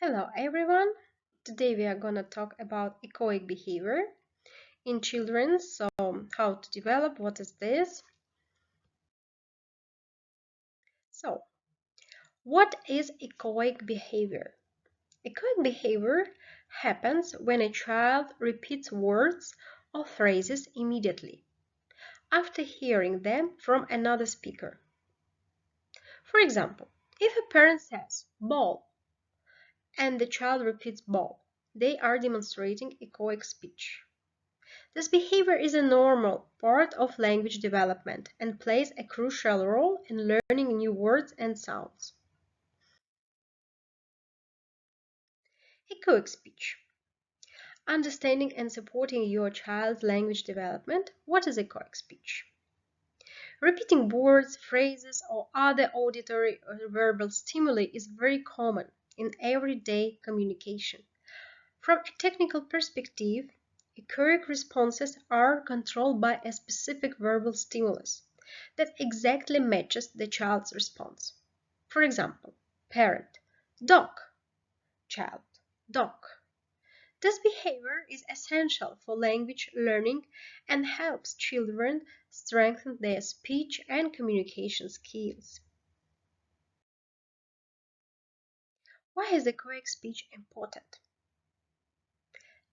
Hello everyone! Today we are gonna talk about echoic behavior in children. So, how to develop, what is this? So, what is echoic behavior? Echoic behavior happens when a child repeats words or phrases immediately after hearing them from another speaker. For example, if a parent says ball and the child repeats ball, they are demonstrating echoic speech. This behavior is a normal part of language development and plays a crucial role in learning new words and sounds. Echoic speech. Understanding and supporting your child's language development. What is echoic speech? Repeating words, phrases, or other auditory or verbal stimuli is very common in everyday communication. From a technical perspective, echoic responses are controlled by a specific verbal stimulus that exactly matches the child's response. For example, parent, dog, child, dog. This behavior is essential for language learning and helps children strengthen their speech and communication skills. Why is echoic speech important?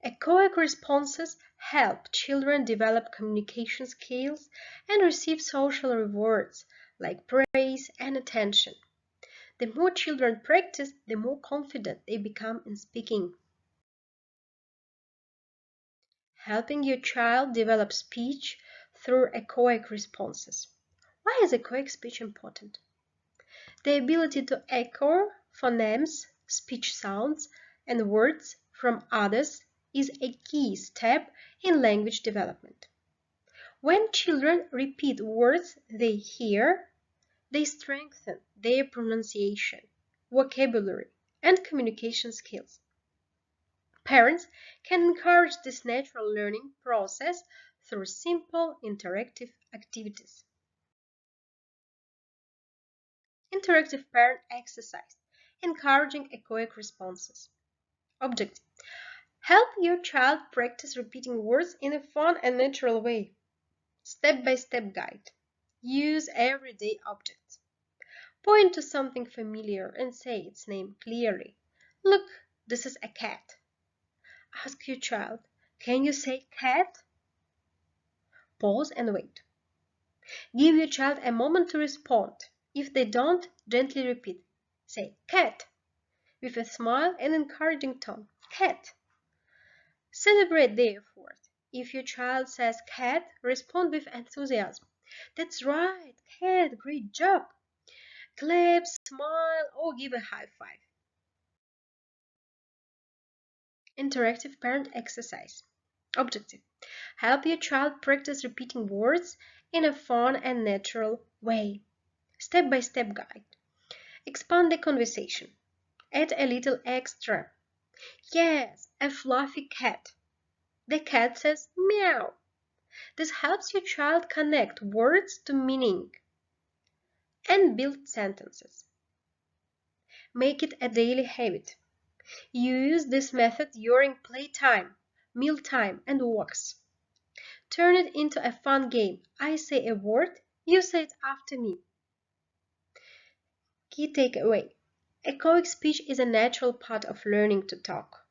Echoic responses help children develop communication skills and receive social rewards like praise and attention. The more children practice, the more confident they become in speaking. Helping your child develop speech through echoic responses. Why is echoic speech important? The ability to echo phonemes, speech sounds, and words from others is a key step in language development. When children repeat words they hear, they strengthen their pronunciation, vocabulary, and communication skills. Parents can encourage this natural learning process through simple interactive activities. Interactive parent exercise, encouraging echoic responses. Objective. Help your child practice repeating words in a fun and natural way. Step-by-step guide. Use everyday objects. Point to something familiar and say its name clearly. Look, this is a cat. Ask your child, can you say cat? Pause and wait. Give your child a moment to respond. If they don't, gently repeat. Say cat with a smile and encouraging tone. Cat. Celebrate their effort. If your child says cat, respond with enthusiasm. That's right, cat, great job. Clap, smile, or give a high five. Interactive parent exercise. Objective. Help your child practice repeating words in a fun and natural way. Step-by-step guide. Expand the conversation. Add a little extra. Yes, a fluffy cat. The cat says meow. This helps your child connect words to meaning and build sentences. Make it a daily habit. Use this method during playtime, mealtime, and walks. Turn it into a fun game. I say a word, you say it after me. Key takeaway. Echoic speech is a natural part of learning to talk.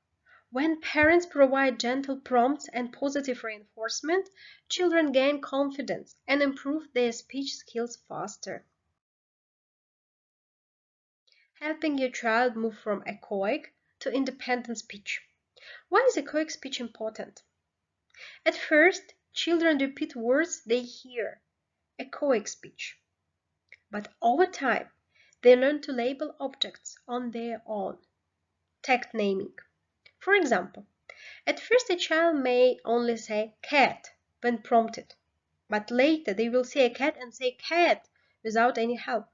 When parents provide gentle prompts and positive reinforcement, children gain confidence and improve their speech skills faster. Helping your child move from echoic to independent speech. Why is echoic speech important? At first, children repeat words they hear, echoic speech. But over time, they learn to label objects on their own, tact naming. For example, at first a child may only say cat when prompted, but later they will see a cat and say cat without any help.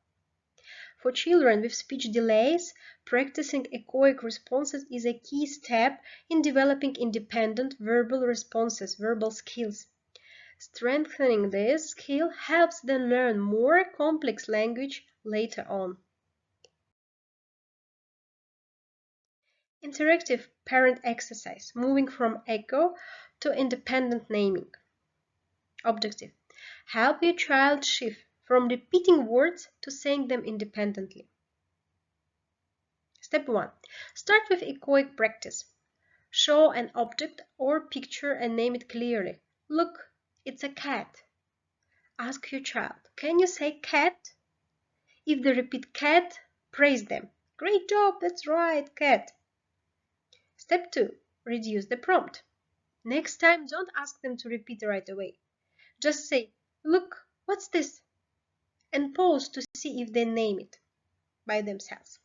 For children with speech delays, practicing echoic responses is a key step in developing independent verbal responses, verbal skills. Strengthening this skill helps them learn more complex language later on. Interactive parent exercise, moving from echo to independent naming. Objective: help your child shift from repeating words to saying them independently. Step 1. Start with echoic practice. Show an object or picture and name it clearly. Look, it's a cat. Ask your child, can you say cat? If they repeat cat, praise them. Great job, that's right, cat. Step 2. Reduce the prompt. Next time, don't ask them to repeat right away. Just say, look, what's this? And pause to see if they name it by themselves.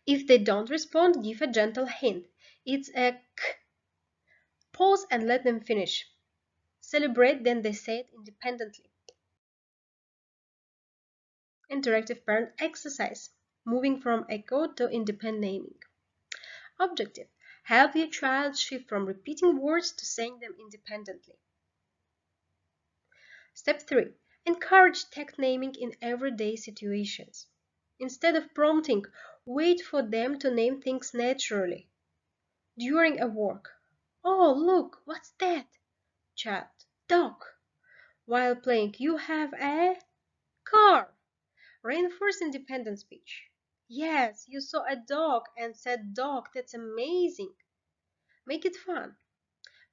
If they don't respond, give a gentle hint. It's a k. Pause and let them finish. Celebrate, then they say it independently. Interactive parent exercise, moving from echo to independent naming. Objective: help your child shift from repeating words to saying them independently. Step 3. Encourage tech naming in everyday situations. Instead of prompting, wait for them to name things naturally. During a walk, oh, look, what's that? Child, dog. While playing, you have a car. Reinforce independent speech. Yes, you saw a dog and said dog. That's amazing. Make it fun.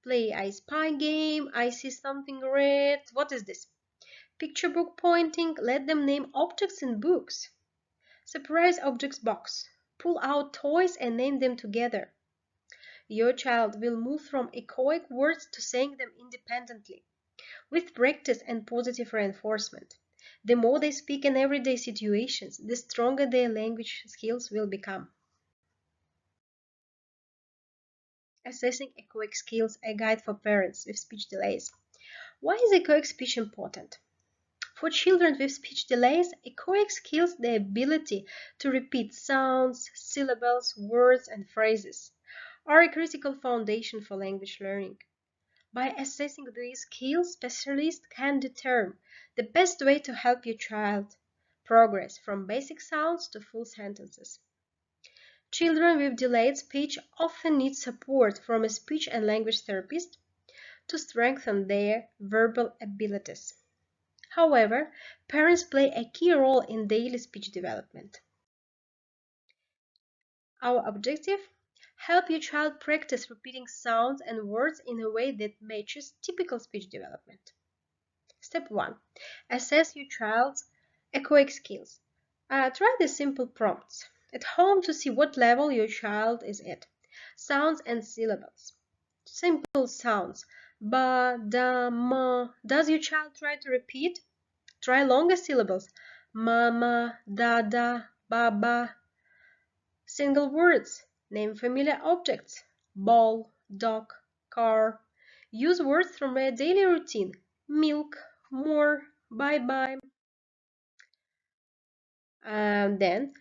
Play I spy game. I see something red. What is this? Picture book pointing. Let them name objects in books. Surprise objects box. Pull out toys and name them together. Your child will move from echoic words to saying them independently, with practice and positive reinforcement. The more they speak in everyday situations, the stronger their language skills will become. Assessing echoic skills, a guide for parents with speech delays. Why is echoic speech important? For children with speech delays, echoic skills, the ability to repeat sounds, syllables, words, and phrases, are a critical foundation for language learning. By assessing these skills, specialists can determine the best way to help your child progress from basic sounds to full sentences. Children with delayed speech often need support from a speech and language therapist to strengthen their verbal abilities. However, parents play a key role in daily speech development. Our objective: help your child practice repeating sounds and words in a way that matches typical speech development. Step 1. Assess your child's echoic skills. Try the simple prompts at home to see what level your child is at. Sounds and syllables. Simple sounds. Ba, da, ma. Does your child try to repeat? Try longer syllables. Mama, dada, baba. Single words. Name familiar objects. Ball, dog, car. Use words from their daily routine. Milk, more, bye-bye. Then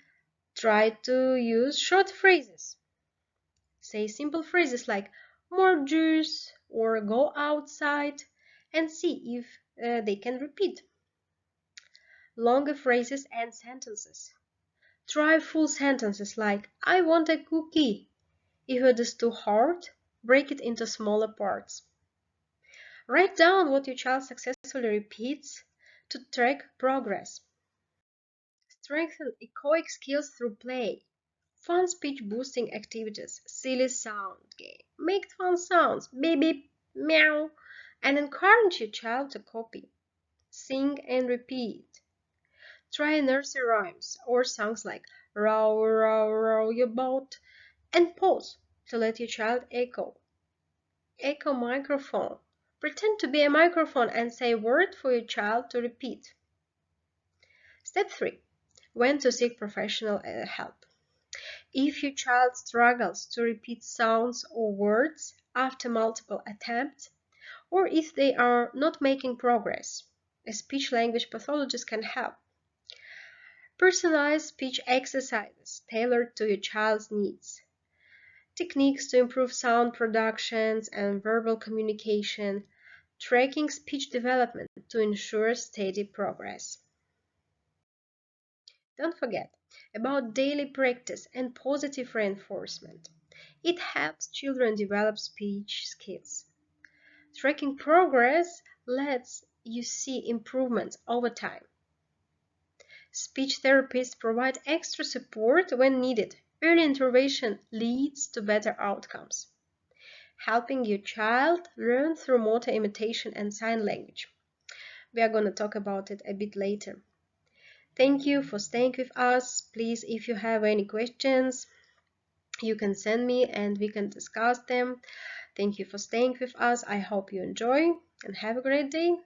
try to use short phrases. Say simple phrases like more juice or go outside and see if they can repeat. Longer phrases and sentences. Try full sentences like I want a cookie. If it is too hard, break it into smaller parts. Write down what your child successfully repeats to track progress. Strengthen echoic skills through play. Fun speech boosting activities, silly sound game. Make fun sounds, beep beep, meow, and encourage your child to copy. Sing and repeat. Try nursery rhymes or songs like row, row, row your boat, and pause to let your child echo. Echo microphone. Pretend to be a microphone and say a word for your child to repeat. Step 3. When to seek professional help. If your child struggles to repeat sounds or words after multiple attempts, or if they are not making progress, a speech-language pathologist can help. Personalized speech exercises tailored to your child's needs. Techniques to improve sound productions and verbal communication. Tracking speech development to ensure steady progress. Don't forget, about daily practice and positive reinforcement. It helps children develop speech skills. Tracking progress lets you see improvements over time. Speech therapists provide extra support when needed. Early intervention leads to better outcomes. Helping your child learn through motor imitation and sign language. We are going to talk about it a bit later. Thank you for staying with us. Please, if you have any questions, you can send me and we can discuss them. Thank you for staying with us. I hope you enjoy and have a great day.